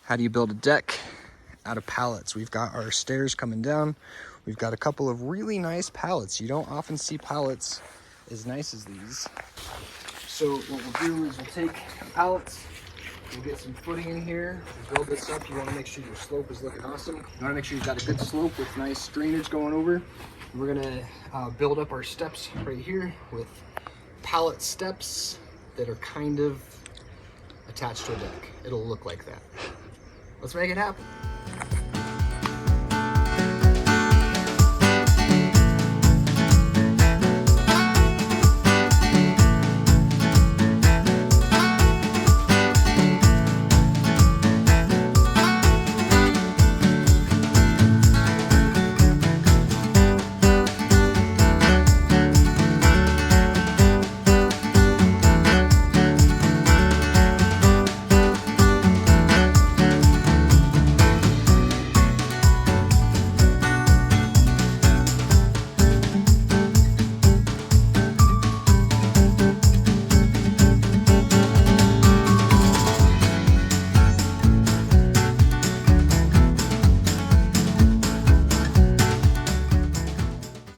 How do you build a deck out of pallets? We've got our stairs coming down. We've got a couple of really nice pallets. You don't often see pallets as nice as these. So what we'll do is we'll take pallets, we'll get some footing in here, we'll build this up. You want to make sure your slope is looking awesome. You want to make sure you've got a good slope with nice drainage going over. We're gonna build up our steps right here with pallet steps that are kind of attached to a deck. It'll look like that. Let's make it happen.